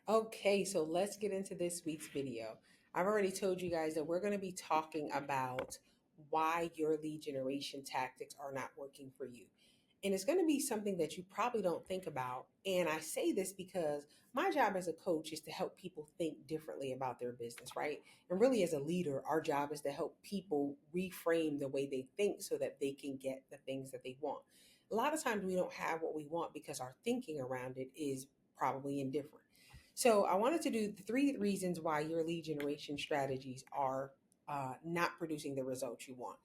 Okay, so let's get into this week's video. I've already told you guys that we're going to be talking about why your lead generation tactics are not working for you. And it's going to be something that you probably don't think about. And I say this because my job as a coach is to help people think differently about their business, right? And really, as a leader, our job is to help people reframe the way they think so that they can get the things that they want. A lot of times we don't have what we want because our thinking around it is probably indifferent. So I wanted to do the three reasons why your lead generation strategies are not producing the results you want.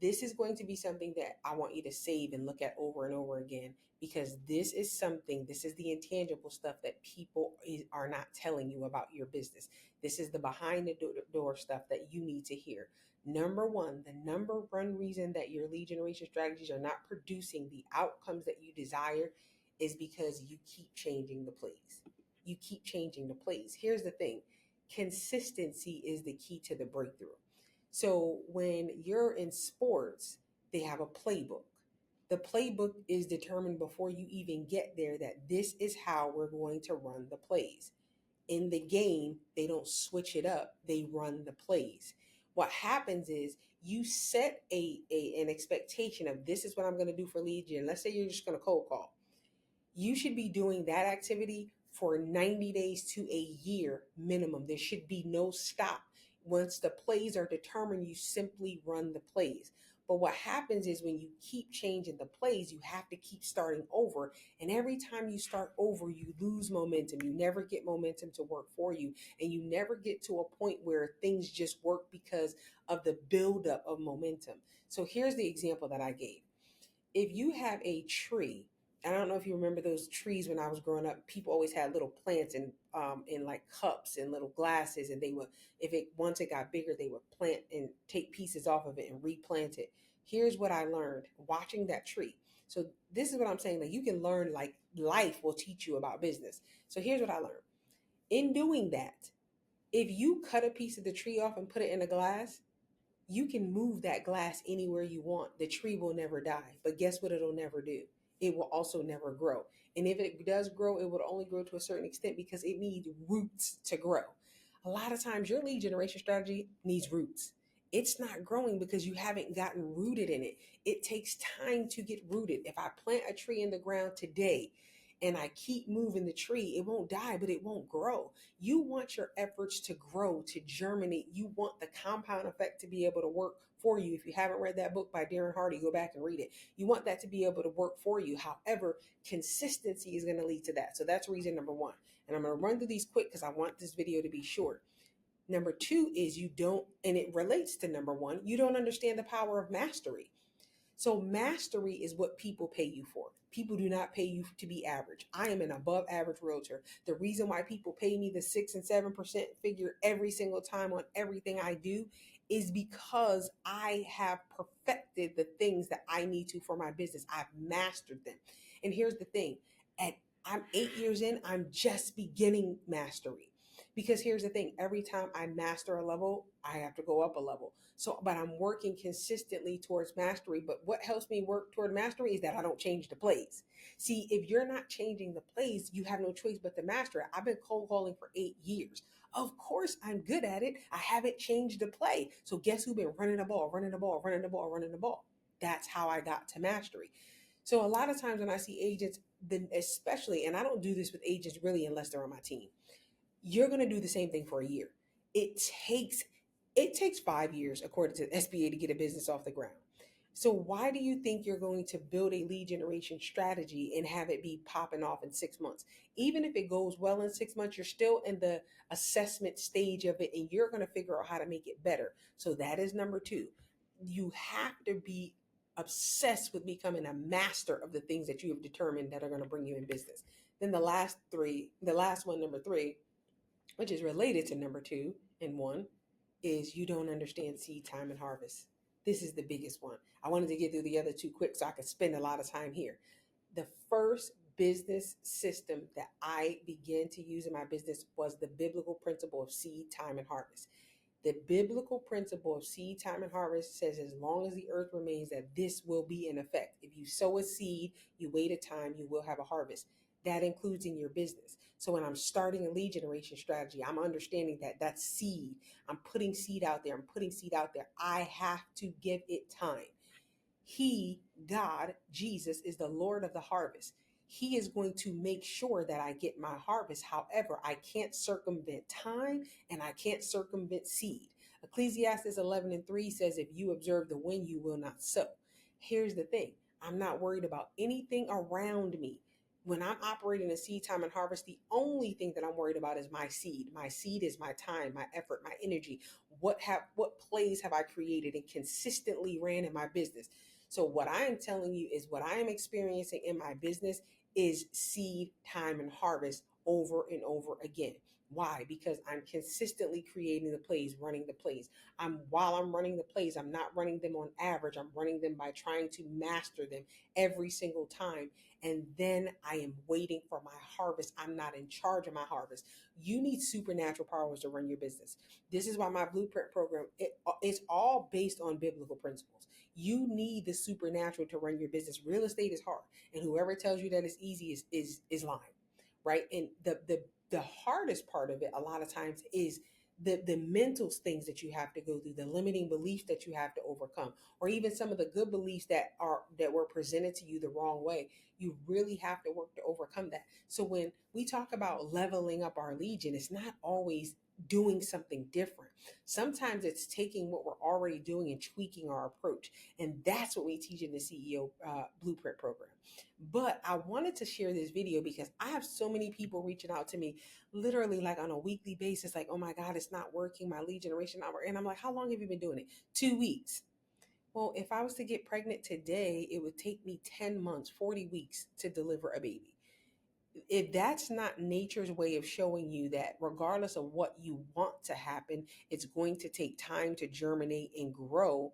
This is going to be something that I want you to save and look at over and over again because this is the intangible stuff that are not telling you about your business. This is the behind the door stuff that you need to hear. Number one, the number one reason that your lead generation strategies are not producing the outcomes that you desire is because you keep changing the plays. You keep changing the plays. Here's the thing, consistency is the key to the breakthrough. So when you're in sports, they have a playbook. The playbook is determined before you even get there that this is how we're going to run the plays. In the game, they don't switch it up, they run the plays. What happens is you set an expectation of this is what I'm going to do for lead gen. Let's say you're just going to cold call. You should be doing that activity for 90 days to a year minimum. There should be no stop. Once the plays are determined, you simply run the plays. But what happens is when you keep changing the plays, you have to keep starting over. And every time you start over, you lose momentum. You never get momentum to work for you. And you never get to a point where things just work because of the buildup of momentum. So here's the example that I gave. If you have a tree, I don't know if you remember those trees when I was growing up. People always had little plants in like cups and little glasses, and they would, if it once it got bigger, they would plant and take pieces off of it and replant it. Here's what I learned watching that tree. So this is what I'm saying, that you can learn, like life will teach you about business. So here's what I learned. In doing that, if you cut a piece of the tree off and put it in a glass, you can move that glass anywhere you want. The tree will never die. But guess what it'll never do? It will also never grow. And if it does grow, it will only grow to a certain extent because it needs roots to grow. A lot of times your lead generation strategy needs roots. It's not growing because you haven't gotten rooted in it. It takes time to get rooted. If I plant a tree in the ground today and I keep moving the tree, it won't die, but it won't grow. You want your efforts to grow, to germinate. You want the compound effect to be able to work for you. If you haven't read that book by Darren Hardy, go back and read it. You want that to be able to work for you. However, consistency is going to lead to that. So that's reason number one. And I'm going to run through these quick because I want this video to be short. Number two is you don't, and it relates to number one, you don't understand the power of mastery. So mastery is what people pay you for. People do not pay you to be average. I am an above average realtor. The reason why people pay me the 6 and 7% figure every single time on everything I do is because I have perfected the things that I need to for my business. I've mastered them. And here's the thing. I'm 8 years in, I'm just beginning mastery. Because here's the thing, every time I master a level, I have to go up a level. So, but I'm working consistently towards mastery. But what helps me work toward mastery is that I don't change the plays. See, if you're not changing the plays, you have no choice but to master it. I've been cold calling for 8 years. Of course, I'm good at it. I haven't changed the play. So guess who's been running the ball, running the ball, running the ball, running the ball? That's how I got to mastery. So a lot of times when I see agents, then especially, and I don't do this with agents really unless they're on my team, you're going to do the same thing for a year. It takes it takes 5 years, according to the SBA, to get a business off the ground. So why do you think you're going to build a lead generation strategy and have it be popping off in 6 months? Even if it goes well in 6 months, you're still in the assessment stage of it and you're going to figure out how to make it better. So that is number two. You have to be obsessed with becoming a master of the things that you have determined that are going to bring you in business. Then the last one, number three, which is related to number two and one, is you don't understand seed time and harvest. This is the biggest one. I wanted to get through the other two quick so I could spend a lot of time here. The first business system that I began to use in my business was the biblical principle of seed time and harvest. The biblical principle of seed time and harvest says as long as the earth remains, that this will be in effect. If you sow a seed, you wait a time, you will have a harvest. That includes in your business. So when I'm starting a lead generation strategy, I'm understanding that that's seed. I'm putting seed out there. I'm putting seed out there. I have to give it time. He, God, Jesus, is the Lord of the harvest. He is going to make sure that I get my harvest. However, I can't circumvent time and I can't circumvent seed. Ecclesiastes 11:3 says, if you observe the wind, you will not sow. Here's the thing, I'm not worried about anything around me. When I'm operating in seed time and harvest, the only thing that I'm worried about is my seed. My seed is my time, my effort, my energy. What plays have I created and consistently ran in my business? So what I am telling you is what I am experiencing in my business is seed time and harvest over and over again. Why? Because I'm consistently creating the plays, running the plays. While I'm running the plays, I'm not running them on average. I'm running them by trying to master them every single time. And then I am waiting for my harvest. I'm not in charge of my harvest. You need supernatural powers to run your business. This is why my blueprint program, it's all based on biblical principles. You need the supernatural to run your business. Real estate is hard, and whoever tells you that it's easy is lying, right? And the hardest part of it a lot of times is the mental things that you have to go through, the limiting beliefs that you have to overcome, or even some of the good beliefs that were presented to you the wrong way. You really have to work to overcome that. So when we talk about leveling up our legion, it's not always doing something different. Sometimes it's taking what we're already doing and tweaking our approach. And that's what we teach in the CEO Blueprint program. But I wanted to share this video because I have so many people reaching out to me literally like on a weekly basis, like, oh my God, it's not working. My lead generation not working. And I'm like, how long have you been doing it? 2 weeks. Well, if I was to get pregnant today, it would take me 10 months, 40 weeks to deliver a baby. If that's not nature's way of showing you that regardless of what you want to happen, it's going to take time to germinate and grow.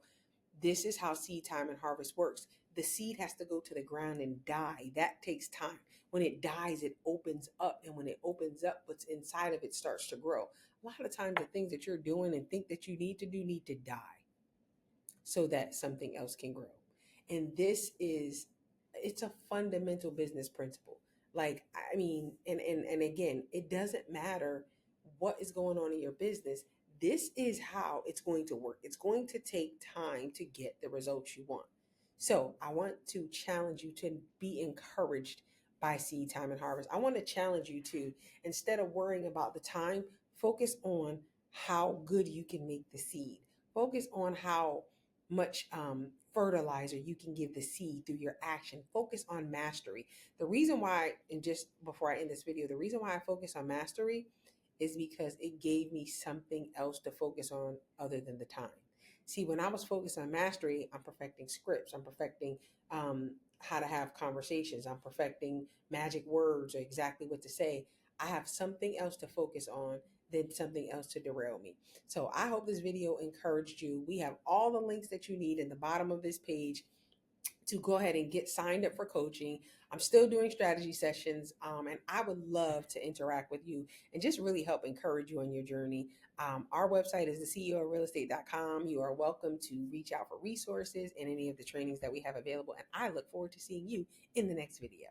This is how seed time and harvest works. The seed has to go to the ground and die. That takes time. When it dies, it opens up. And when it opens up, what's inside of it starts to grow. A lot of times the things that you're doing and think that you need to do need to die so that something else can grow. And it's a fundamental business principle. Like, I mean, and again, it doesn't matter what is going on in your business. This is how it's going to work. It's going to take time to get the results you want. So I want to challenge you to be encouraged by seed time and harvest. I want to challenge you to, instead of worrying about the time, focus on how good you can make the seed. Focus on how much fertilizer you can give the seed through your action. Focus on mastery. The reason why, and just before I end this video, the reason why I focus on mastery is because it gave me something else to focus on other than the time. See, when I was focused on mastery, I'm perfecting scripts. I'm perfecting how to have conversations. I'm perfecting magic words or exactly what to say. I have something else to focus on than something else to derail me. So I hope this video encouraged you. We have all the links that you need in the bottom of this page to go ahead and get signed up for coaching. I'm still doing strategy sessions, and I would love to interact with you and just really help encourage you on your journey. Our website is the CEO of realestate.com. You are welcome to reach out for resources and any of the trainings that we have available. And I look forward to seeing you in the next video.